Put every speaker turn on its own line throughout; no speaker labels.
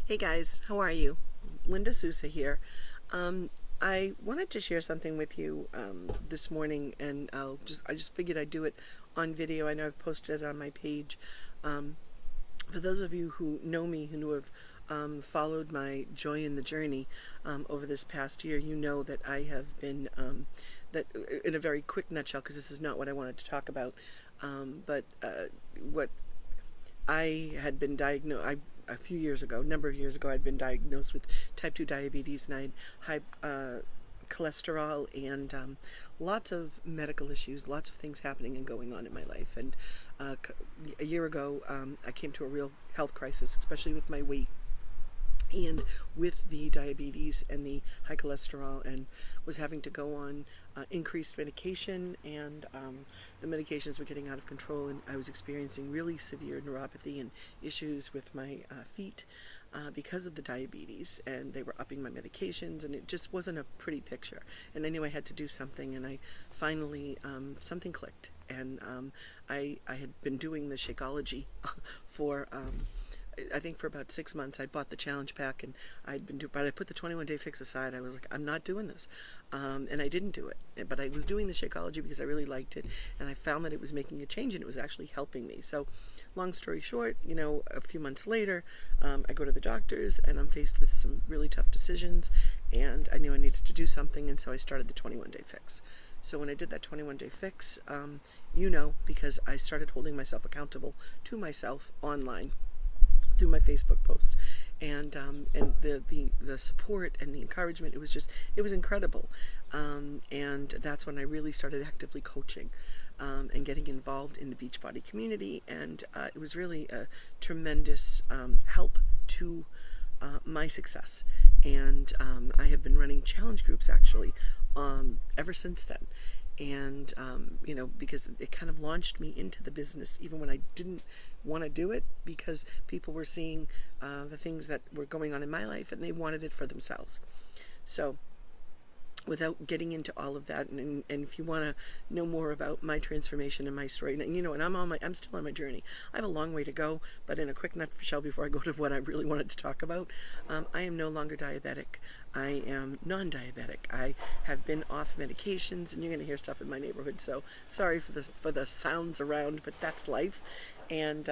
Hey guys, how are you? Linda Sousa here. I wanted to share something with you this morning, and I just figured I'd do it on video. I know I've posted it on my page. Um, for those of you who know me, who have followed my joy in the journey over this past year, you know that I have been that in a very quick nutshell, because this is not what I wanted to talk about, but what I had been diagnosed. A few years ago, a number of years ago, I'd been diagnosed with type 2 diabetes, and I had high cholesterol and lots of medical issues, lots of things happening and going on in my life. And a year ago, I came to a real health crisis, especially with my weight and with the diabetes and the high cholesterol, and was having to go on increased medication, and the medications were getting out of control, and I was experiencing really severe neuropathy and issues with my feet because of the diabetes, and they were upping my medications, and it just wasn't a pretty picture. And I knew I had to do something, and I finally something clicked, and I had been doing the Shakeology for I think for about 6 months. I bought the challenge pack, and but I put the 21-day fix aside. I was like, I'm not doing this, and I didn't do it. But I was doing the Shakeology because I really liked it, and I found that it was making a change, and it was actually helping me. So, long story short, a few months later, I go to the doctors, and I'm faced with some really tough decisions, and I knew I needed to do something, and so I started the 21-day fix. So when I did that 21-day fix, because I started holding myself accountable to myself online through my Facebook posts, and the support and the encouragement, it was incredible, and that's when I really started actively coaching and getting involved in the Beachbody community, and it was really a tremendous help to my success, and I have been running challenge groups actually ever since then. And because it kind of launched me into the business even when I didn't want to do it, because people were seeing the things that were going on in my life, and they wanted it for themselves. So without getting into all of that, and if you want to know more about my transformation and my story, and I'm still on my journey. I have a long way to go, but in a quick nutshell, before I go to what I really wanted to talk about, I am no longer diabetic. I am non-diabetic. I have been off medications, and you're going to hear stuff in my neighborhood, so sorry for the sounds around, but that's life. And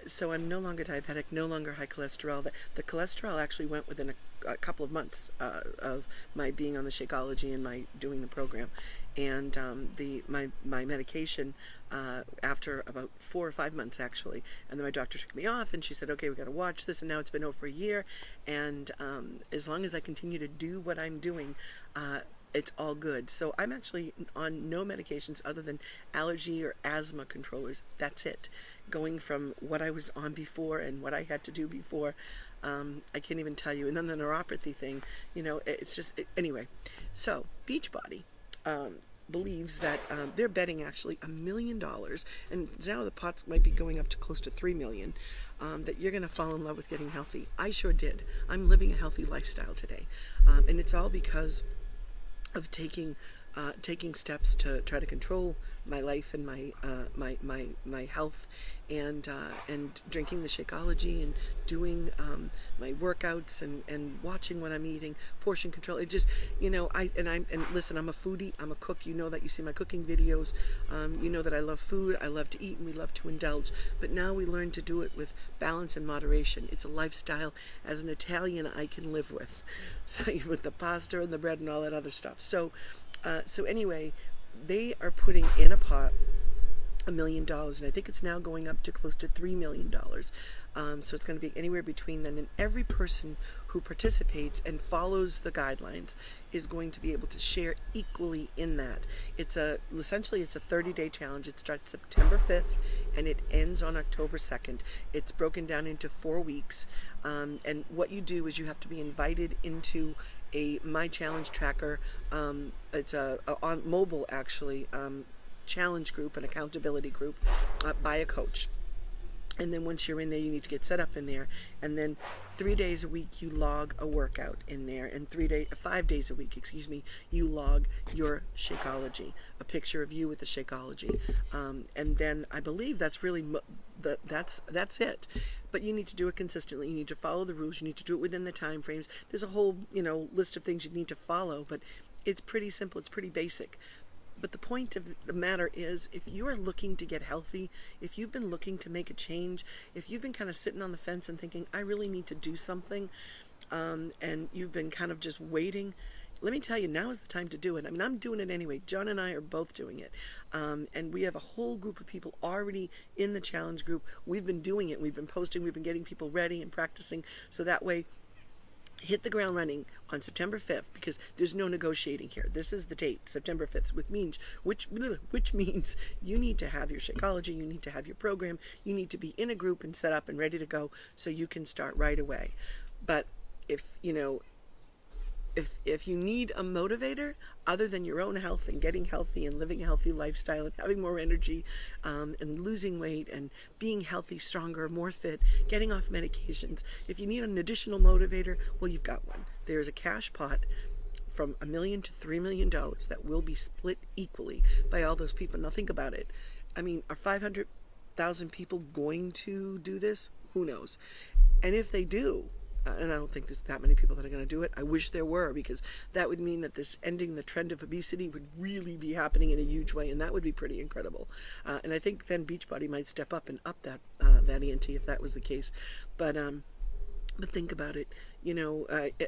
so I'm no longer diabetic, no longer high cholesterol. The cholesterol actually went within a couple of months of my being on the Shakeology and my doing the program, and my medication after about 4 or 5 months actually, and then my doctor took me off, and she said, okay, we got to watch this, and now it's been over a year, and as long as I continue to do what I'm doing, it's all good. So I'm actually on no medications other than allergy or asthma controllers. That's it. Going from what I was on before and what I had to do before, I can't even tell you. And then the neuropathy thing, anyway. So Beachbody believes that they're betting actually $1 million, and now the pots might be going up to close to 3 million. That you're going to fall in love with getting healthy. I sure did. I'm living a healthy lifestyle today, and it's all because of taking steps to try to control my life and my health, and drinking the Shakeology, and doing my workouts, and watching what I'm eating, portion control. It just, listen, I'm a foodie, I'm a cook. That you see my cooking videos. That I love food, I love to eat, and we love to indulge. But now we learn to do it with balance and moderation. It's a lifestyle. As an Italian, I can live with. So with the pasta and the bread and all that other stuff. So anyway, they are putting in a pot $1 million, and I think it's now going up to close to $3 million. So it's going to be anywhere between then, and every person who participates and follows the guidelines is going to be able to share equally in that. Essentially it's a 30-day challenge. It starts September 5th and it ends on October 2nd. It's broken down into 4 weeks, and what you do is you have to be invited into a My Challenge tracker. It's a on mobile actually challenge group, an accountability group by a coach. And then once you're in there, you need to get set up in there. And then 3 days a week, you log a workout in there. And 5 days a week, you log your Shakeology, a picture of you with the Shakeology. And then I believe that's really, that's it. But you need to do it consistently. You need to follow the rules. You need to do it within the time frames. There's a whole, list of things you need to follow, but it's pretty simple. It's pretty basic. But the point of the matter is, if you are looking to get healthy, if you've been looking to make a change, if you've been kind of sitting on the fence and thinking, I really need to do something, and you've been kind of just waiting, let me tell you, now is the time to do it. I mean, I'm doing it anyway. John and I are both doing it. And we have a whole group of people already in the challenge group. We've been doing it. We've been posting. We've been getting people ready and practicing. So that way, hit the ground running on September 5th, because there's no negotiating here. This is the date, September 5th, which means you need to have your Shakeology, you need to have your program, you need to be in a group and set up and ready to go so you can start right away. But if you need a motivator other than your own health and getting healthy and living a healthy lifestyle and having more energy, and losing weight and being healthy, stronger, more fit, getting off medications, if you need an additional motivator, well, you've got one. There's a cash pot from $1 million to $3 million that will be split equally by all those people. Now think about it. I mean, are 500,000 people going to do this? Who knows? And if they do, and I don't think there's that many people that are going to do it. I wish there were, because that would mean that this ending the trend of obesity would really be happening in a huge way, and that would be pretty incredible. And I think then Beachbody might step up and up that ENT if that was the case. But think about it.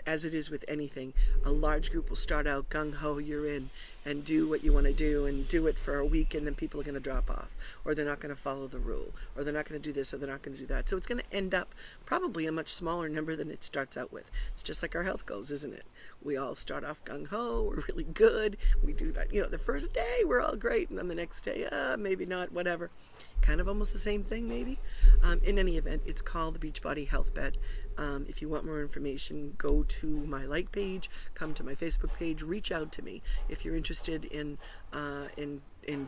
As it is with anything, a large group will start out gung-ho, you're in, and do what you want to do, and do it for a week, and then people are going to drop off, or they're not going to follow the rule, or they're not going to do this, or they're not going to do that. So it's going to end up probably a much smaller number than it starts out with. It's just like our health goals, isn't it? We all start off gung-ho, we're really good, we do that. The first day we're all great, and then the next day, maybe not, whatever. Kind of almost the same thing, maybe. In any event, it's called the Beachbody HealthBet. If you want more information, go to my like page, come to my Facebook page, reach out to me if you're interested in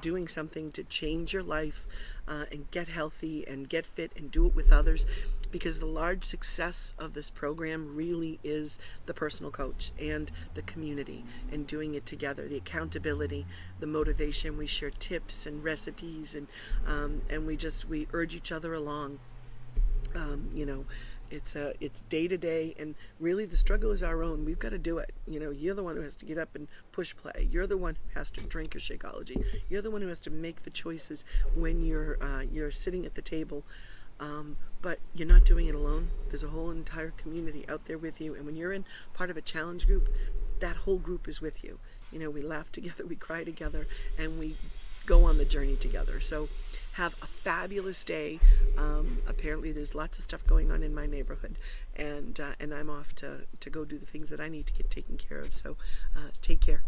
doing something to change your life, and get healthy and get fit and do it with others. Because the large success of this program really is the personal coach and the community and doing it together, the accountability, the motivation. We share tips and recipes, and we urge each other along. It's day to day, and really the struggle is our own. We've got to do it. You're the one who has to get up and push play. You're the one who has to drink your Shakeology. You're the one who has to make the choices when you're sitting at the table. But you're not doing it alone. There's a whole entire community out there with you, and when you're in part of a challenge group, that whole group is with you. We laugh together, we cry together, and we go on the journey together. So have a fabulous day. Apparently there's lots of stuff going on in my neighborhood, and I'm off to go do the things that I need to get taken care of. So take care.